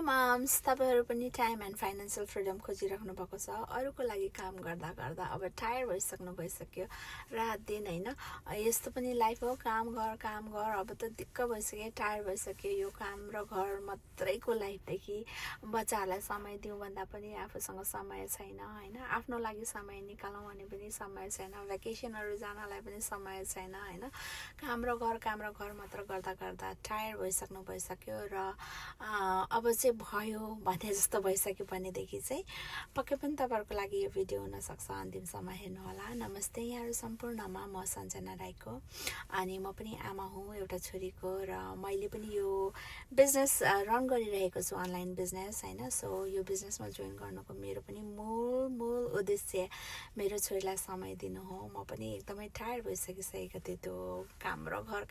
Mums, तपाईहरु पनि time and financial freedom खोजिराख्नु भएको छ। अरूको लागि काम गर्दा गर्दा अब टायर भइसक्यो। रात दिन हैन, यस्तो पनि लाइफ हो, काम गर। अब त दिक्क भइसक्यो, टायर भइसक्यो। यो काम र घर मात्रैको लाइफदेखि बच्चाहरूलाई समय दिउँ भन्दा पनि आफूसँग समय छैन हैन। आफ्नो लागि समय निकालौँ भने पनि समय छैन। भ्याकेसनहरू जानलाई पनि समय छैन हैन। काम र घर मात्र गर्दा गर्दा टायर भइसक्यो र अब चाहिँ भयो भने जस्तो भइसक्यो भनेदेखि चाहिँ पक्कै पनि तपाईँहरूको लागि यो भिडियो हुनसक्छ। अन्तिमसम्म हेर्नुहोला। नमस्ते यहाँहरू सम्पूर्णमा, म सञ्जना राईको अनि म पनि आमा हुँ एउटा छोरीको, र मैले पनि यो बिजनेस रन गरिरहेको छु, अनलाइन बिजनेस हैन। सो यो बिजनेसमा जोइन गर्नुको मेरो पनि मूल उद्देश्य मेरो छोरीलाई समय दिनु हो। म पनि एकदमै टायर भइसकिसकेको थिएँ त्यो काम र घर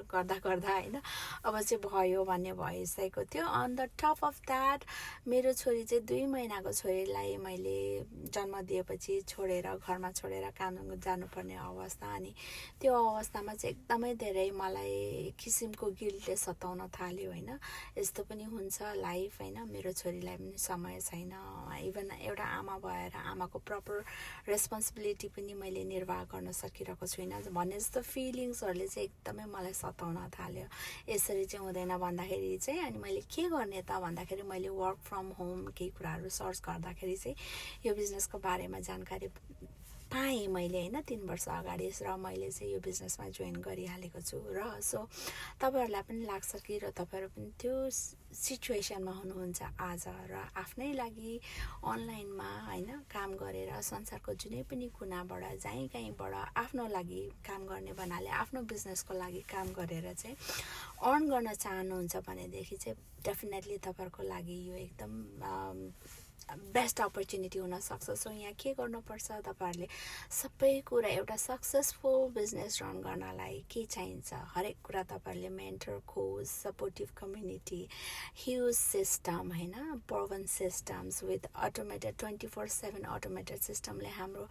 गर्दा गर्दा हैन। अब चाहिँ भयो भन्ने भइसकेको थियो। On the top of that मेरो छोरी चाहिँ 2 महिनाको छोरीलाई मैले जन्म दिएपछि घरमा छोडेर काम जानुपर्ने अवस्था, अनि त्यो अवस्थामा चाहिँ एकदमै धेरै मलाई किसिमको गिल्टले सताउन थाल्यो हैन। यस्तो पनि हुन्छ लाइफ हैन। मेरो छोरीलाई पनि समय छैन। इभन एउटा आमा भएर आमाको प्रपर रेस्पोन्सिबिलिटी पनि मैले निर्वाह गर्न सकिरहेको छुइनँ भन्ने जस्तो फिलिङ्सहरूले चाहिँ एकदमै मलाई सताउन थाल्यो। यसरी चाहिँ हुँदैन भन्दाखेरि चाहिँ अनि मैले के गर्ने त भन्दाखेरि मैले वर्क फ्रम होम केही कुराहरू सर्च गर्दाखेरि चाहिँ यो बिजनेसको बारेमा जानकारी पाएँ मैले हैन 3 वर्ष अगाडि, र मैले चाहिँ यो बिजनेसमा जोइन गरिहालेको छु। र सो तपाईँहरूलाई पनि लाग्छ कि र तपाईँहरू पनि त्यो सिचुएसनमा हुनुहुन्छ आज, र आफ्नै लागि अनलाइनमा हैन काम गरेर संसारको जुनै पनि कुनाबाट कहीँबाट आफ्नो लागि काम गर्ने भन्नाले आफ्नो बिजनेसको लागि काम गरेर चाहिँ अर्न गर्न चाहनुहुन्छ भनेदेखि चाहिँ डेफिनेटली तपाईँहरूको लागि यो एकदम बेस्ट अपर्च्युनिटी हुनसक्छ। सो यहाँ के गर्नुपर्छ, तपाईँहरूले सबै कुरा एउटा सक्सेसफुल बिजनेस रन गर्नलाई के चाहिन्छ हरेक कुरा तपाईँहरूले mentor, coach, supportive community, huge system हैन, proven systems with automated 24/7 automated सिस्टमले हाम्रो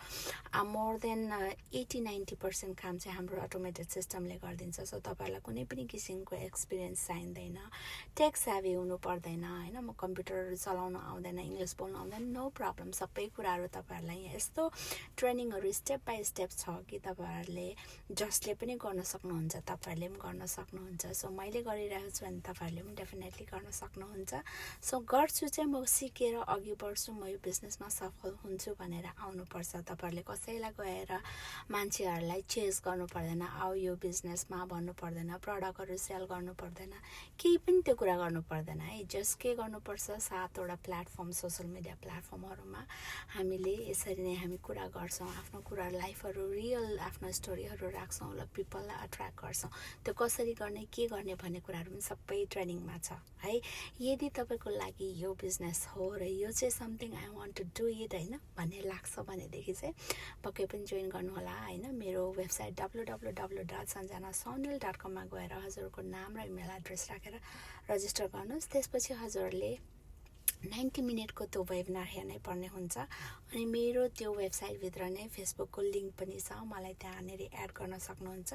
मोर देन 80-90% काम चाहिँ हाम्रो अटोमेटेड सिस्टमले गरिदिन्छ। सो तपाईँहरूलाई कुनै पनि किसिमको एक्सपिरियन्स चाहिँदैन, टेक सेभी हुनु पर्दैन हैन। म कम्प्युटर चलाउन आउँदैन, इङ्ग्लिस बोल्न आउँदैन, नो प्रब्लम। सबै कुराहरू तपाईँहरूलाई यस्तो ट्रेनिङहरू स्टेप बाई स्टेप छ कि तपाईँहरूले जसले पनि गर्न सक्नुहुन्छ तपाईँहरूले पनि गर्न सक्नुहुन्छ। सो मैले गरिरहेको छु भने तपाईँहरूले पनि डेफिनेटली गर्न सक्नुहुन्छ। सो गर्छु चाहिँ म सिकेर अघि बढ्छु, म यो बिजनेसमा सफल हुन्छु भनेर आउनुपर्छ। तपाईँहरूले कसैलाई गएर मान्छेहरूलाई चेज गर्नु पर्दैन, आऊ यो बिजनेसमा भन्नु पर्दैन, प्रडक्टहरू सेल गर्नु पर्दैन, केही पनि त्यो कुरा गर्नु पर्दैन है। जस्ट के गर्नुपर्छ, 7वटा प्लेटफर्म, सोसल मिडिया प्लेटफर्महरूमा हामीले यसरी नै हामी कुरा गर्छौँ, आफ्नो कुरा लाइफहरू रियल आफ्नो स्टोरीहरू राख्छौँ र पिपललाई अट्र्याक्ट गर्छौँ। त्यो कसरी गर्ने, के गर्ने भन्ने कुराहरू पनि सबै ट्रेनिङमा छ है। यदि तपाईँको लागि यो बिजनेस हो र यो चाहिँ something I want to do it हैन भन्ने लाग्छ भनेदेखि चाहिँ पक्कै पनि जोइन गर्नुहोला हैन। मेरो वेबसाइट www.sanjanasaunil.com मा गएर हजुरको नाम र इमेल एड्रेस राखेर रजिस्टर गर्नुहोस्। त्यसपछि हजुरहरूले 90 मिनटको त्यो वेबिनार हेर्नै पर्ने हुन्छ। अनि मेरो त्यो वेबसाइटभित्र नै फेसबुकको लिङ्क पनि छ, मलाई त्यहाँनिर एड गर्न सक्नुहुन्छ,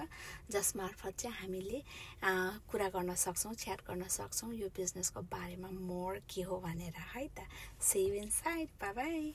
जसमार्फत चाहिँ हामीले कुरा गर्न सक्छौँ, च्याट गर्न सक्छौँ यो बिजनेसको बारेमा मोर के हो भनेर है त। See you inside, bye by.